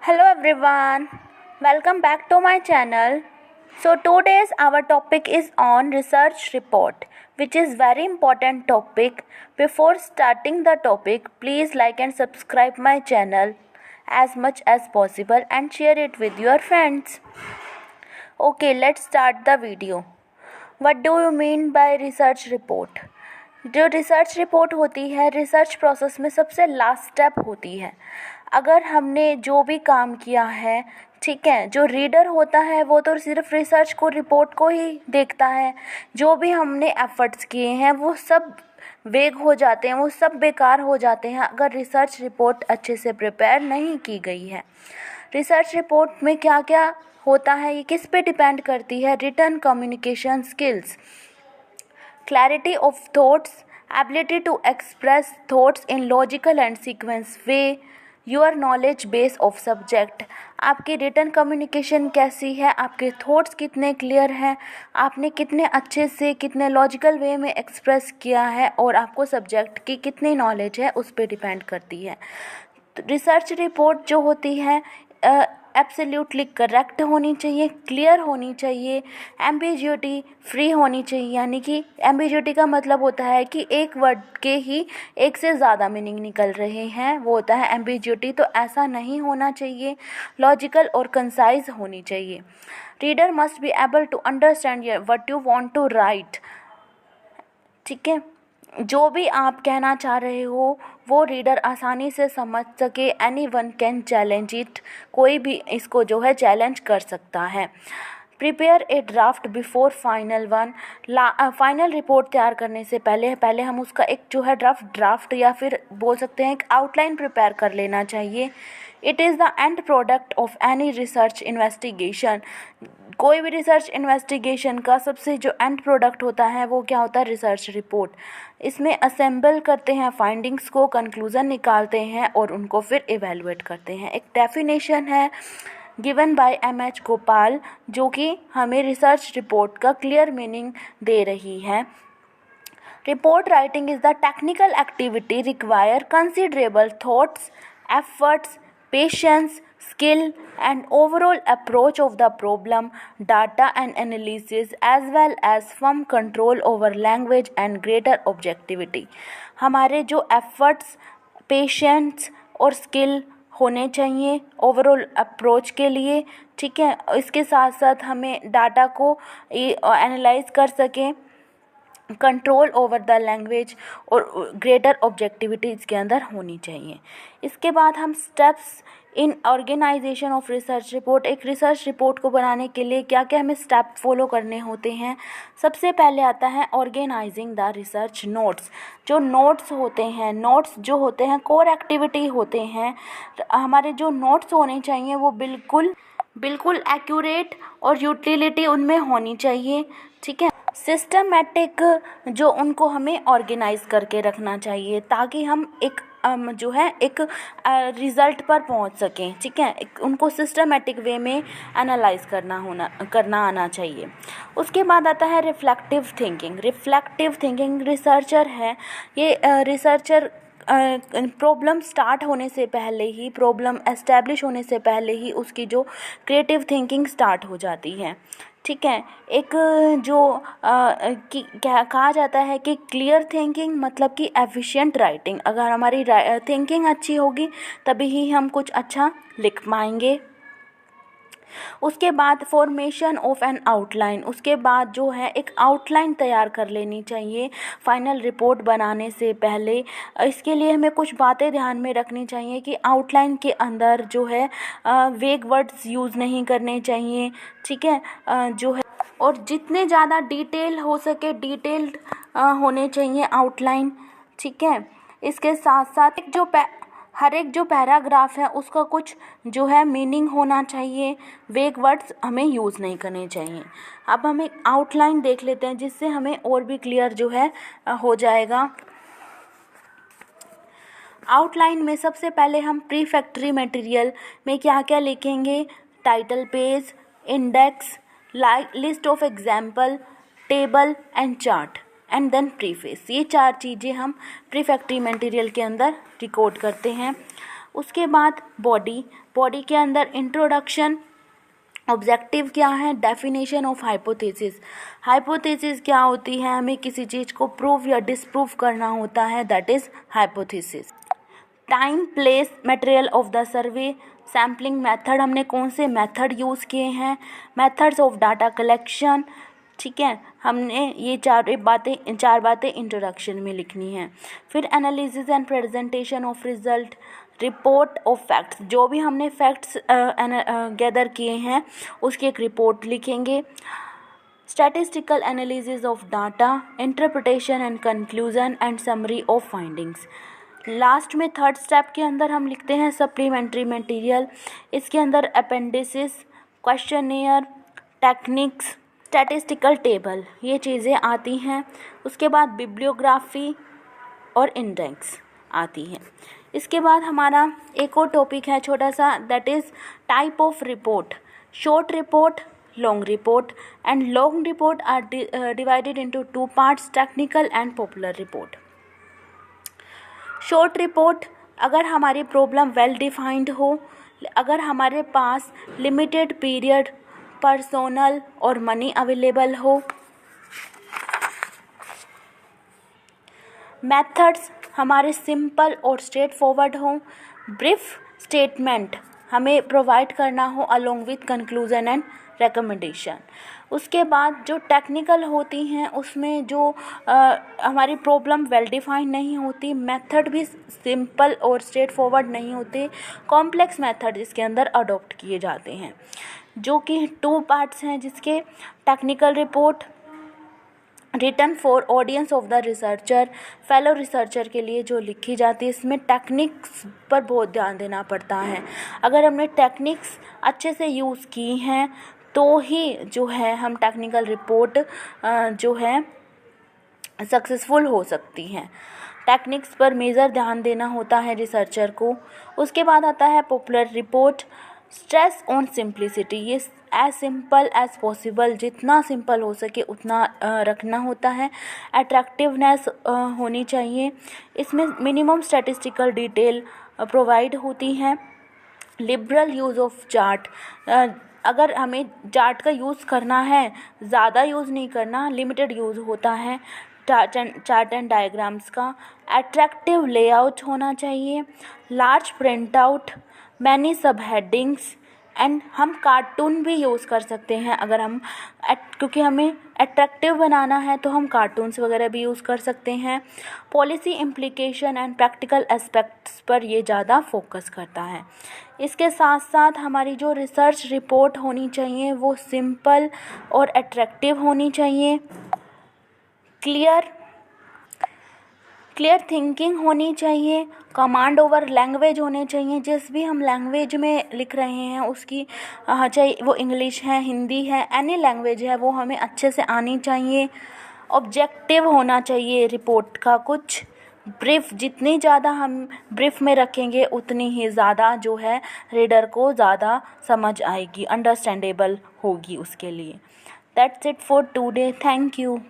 Hello everyone, welcome back to my channel. So today's our topic is on research report, which is very important topic. Before starting the topic, please like and subscribe my channel as much as possible and share it with your friends. Okay, let's start the video. What do you mean by research report? जो research report होती है research process में सबसे last step होती है. अगर हमने जो भी काम किया है, ठीक है, जो रीडर होता है वो तो सिर्फ रिसर्च को रिपोर्ट को ही देखता है. जो भी हमने एफर्ट्स किए हैं वो सब वेग हो जाते हैं, वो सब बेकार हो जाते हैं अगर रिसर्च रिपोर्ट अच्छे से प्रिपेयर नहीं की गई है. रिसर्च रिपोर्ट में क्या क्या होता है, ये किस पे डिपेंड करती है? Written communication skills, clarity of thoughts, ability to express thoughts in logical and sequence way, your knowledge base of subject. आपकी रिटन कम्युनिकेशन कैसी है, आपके थॉट्स कितने क्लियर हैं, आपने कितने अच्छे से कितने लॉजिकल वे में एक्सप्रेस किया है और आपको सब्जेक्ट की कितनी नॉलेज है उस पर डिपेंड करती है. रिसर्च रिपोर्ट जो होती है एब्सोल्युटली करेक्ट होनी चाहिए, क्लियर होनी चाहिए, एम्बिग्युइटी फ्री होनी चाहिए. यानी कि एम्बिग्युइटी का मतलब होता है कि एक वर्ड के ही एक से ज़्यादा मीनिंग निकल रहे हैं, वो होता है एम्बिग्युइटी. तो ऐसा नहीं होना चाहिए. लॉजिकल और कंसाइज होनी चाहिए. Reader must be able to understand what you want to write. ठीक है, जो भी आप कहना चाह रहे हो वो रीडर आसानी से समझ सके. Any one can challenge it, कोई भी इसको जो है चैलेंज कर सकता है. Prepare a draft before final one. Final report तैयार करने से पहले हम उसका एक जो है ड्राफ्ट या फिर बोल सकते हैं एक आउटलाइन प्रिपेयर कर लेना चाहिए. It is the end product of any research investigation. कोई भी रिसर्च इन्वेस्टिगेशन का सबसे जो एंड प्रोडक्ट होता है वो क्या होता है? Research report. इसमें असेंबल करते हैं फाइंडिंग्स को, कंक्लूज़न निकालते हैं और उनको फिर इवेलुएट करते हैं. एक डेफिनेशन है गिवन बाय M.H. गोपाल जो कि हमें रिसर्च रिपोर्ट का क्लियर मीनिंग दे रही है. Report writing is the technical activity require considerable thoughts, efforts, patience, skill and overall approach of the problem, data and analysis as well as firm control over language and greater objectivity. हमारे जो efforts, patience और skill होने चाहिए overall approach के लिए. ठीक है, इसके साथ साथ हमें डाटा को एनालाइज कर सकें, कंट्रोल ओवर द लैंग्वेज और ग्रेटर ऑब्जेक्टिविटी इसके अंदर होनी चाहिए. इसके बाद हम steps in organisation of research report. एक रिसर्च रिपोर्ट को बनाने के लिए क्या क्या हमें स्टेप फॉलो करने होते हैं. सबसे पहले आता है ऑर्गेनाइजिंग द रिसर्च नोट्स. जो नोट्स होते हैं, नोट्स जो होते हैं कोर एक्टिविटी होते हैं. हमारे जो नोट्स होने चाहिए वो बिल्कुल एक्यूरेट और यूटिलिटी उनमें होनी चाहिए. ठीक है, सिस्टमेटिक जो उनको हमें ऑर्गेनाइज करके रखना चाहिए ताकि हम एक जो है एक रिज़ल्ट पर पहुंच सकें. ठीक है, उनको सिस्टमेटिक वे में एनालाइज करना आना चाहिए. उसके बाद आता है reflective thinking. Reflective thinking researcher है, ये रिसर्चर प्रॉब्लम स्टार्ट होने से पहले ही, प्रॉब्लम एस्टैब्लिश होने से पहले ही उसकी जो क्रिएटिव थिंकिंग स्टार्ट हो जाती है. ठीक है, एक जो क्या कहा जाता है कि क्लियर थिंकिंग मतलब कि एफिशिएंट राइटिंग. अगर हमारी थिंकिंग अच्छी होगी तभी ही हम कुछ अच्छा लिख पाएंगे. उसके बाद फॉर्मेशन ऑफ एन आउटलाइन. उसके बाद जो है एक आउटलाइन तैयार कर लेनी चाहिए फाइनल रिपोर्ट बनाने से पहले. इसके लिए हमें कुछ बातें ध्यान में रखनी चाहिए कि आउटलाइन के अंदर जो है वेग वर्ड्स यूज़ नहीं करने चाहिए. ठीक है, जो है और जितने ज़्यादा डिटेल हो सके डिटेल्ड होने चाहिए आउटलाइन. ठीक है, इसके साथ साथ हर एक जो पैराग्राफ है उसका कुछ जो है मीनिंग होना चाहिए. वेग वर्ड्स हमें यूज़ नहीं करने चाहिए. अब हम एक आउटलाइन देख लेते हैं जिससे हमें और भी क्लियर जो है हो जाएगा. आउटलाइन में सबसे पहले हम प्रीफैक्टरी मटेरियल में क्या क्या लिखेंगे. Title page, index, list of example, table and chart and then preface. ये 4 चीज़ें हम प्रीफैक्टरी मटेरियल के अंदर रिकॉर्ड करते हैं. उसके बाद बॉडी के अंदर इंट्रोडक्शन, ऑब्जेक्टिव क्या है, डेफिनेशन ऑफ हाइपोथेसिस। हाइपोथेसिस क्या होती है, हमें किसी चीज़ को प्रूव या डिसप्रूव करना होता है, that is hypothesis. Time, place, material of the survey, sampling method, हमने कौन से मेथड यूज़ किए हैं, मेथड्स ऑफ डाटा कलेक्शन, ठीक है, हमने ये चार बातें इंट्रोडक्शन में लिखनी है। फिर analysis and presentation of result, report of facts, जो भी हमने फैक्ट्स गैदर किए हैं उसकी एक रिपोर्ट लिखेंगे। Statistical analysis of data, interpretation and conclusion and summary of findings. Last में थर्ड स्टेप के अंदर हम लिखते हैं सप्लीमेंट्री मटेरियल। इसके अंदर appendices, questionnaire, techniques, statistical table, ये चीज़ें आती हैं। उसके बाद बिब्लियोग्राफी और इंडेक्स आती हैं। इसके बाद हमारा एक और टॉपिक है छोटा सा, that is type of report. Short report, long report, and long report are divided into two parts, technical and popular report. Short report, अगर हमारी प्रॉब्लम वेल डिफाइंड हो, अगर हमारे पास लिमिटेड पीरियड, पर्सोनल और मनी अवेलेबल हो, methods हमारे simple और स्ट्रेट फॉरवर्ड हो, ब्रीफ स्टेटमेंट हमें प्रोवाइड करना हो along with conclusion and recommendation. उसके बाद जो टेक्निकल होती हैं उसमें जो हमारी प्रॉब्लम वेल डिफाइंड नहीं होती, मेथड भी सिंपल और स्ट्रेट फॉरवर्ड नहीं होते, कॉम्प्लेक्स मेथड इसके अंदर अडॉप्ट किए जाते हैं, जो कि टू पार्ट्स हैं जिसके technical report written for audience of the researcher, fellow researcher के लिए जो लिखी जाती है, इसमें टेक्निक्स पर बहुत ध्यान देना पड़ता है। अगर हमने टेक्निक्स अच्छे से यूज़ की हैं तो ही जो है हम टेक्निकल रिपोर्ट जो है सक्सेसफुल हो सकती हैं। टेक्निक्स पर मेजर ध्यान देना होता है रिसर्चर को। उसके बाद आता है popular report, stress on simplicity, ये एज सिंपल एज पॉसिबल, जितना सिंपल हो सके उतना रखना होता है। अट्रैक्टिवनेस होनी चाहिए, इसमें मिनिमम स्टैटिस्टिकल डिटेल प्रोवाइड होती हैं। लिबरल यूज़ ऑफ चार्ट, अगर हमें चार्ट का यूज़ करना है, ज़्यादा यूज़ नहीं करना, लिमिटेड यूज़ होता है चार्ट एंड डायग्राम्स का। अट्रैक्टिव लेआउट होना चाहिए, लार्ज प्रिंट आउट, मैनी सब हेडिंग्स, एंड हम कार्टून भी यूज़ कर सकते हैं अगर हम क्योंकि हमें अट्रैक्टिव बनाना है तो हम कार्टून्स वगैरह भी यूज़ कर सकते हैं। Policy implication and practical aspects पर ये ज़्यादा फोकस करता है। इसके साथ साथ हमारी जो रिसर्च रिपोर्ट होनी चाहिए वो सिंपल और अट्रैक्टिव होनी चाहिए, क्लियर थिंकिंग होनी चाहिए, कमांड ओवर लैंग्वेज होने चाहिए, जिस भी हम लैंग्वेज में लिख रहे हैं उसकी चाहे वो इंग्लिश है, हिंदी है, एनी लैंग्वेज है, वो हमें अच्छे से आनी चाहिए। ऑब्जेक्टिव होना चाहिए रिपोर्ट का कुछ, ब्रीफ, जितनी ज़्यादा हम ब्रीफ में रखेंगे उतनी ही ज़्यादा जो है रीडर को ज़्यादा समझ आएगी, अंडरस्टैंडेबल होगी उसके लिए। That's it for today, thank you.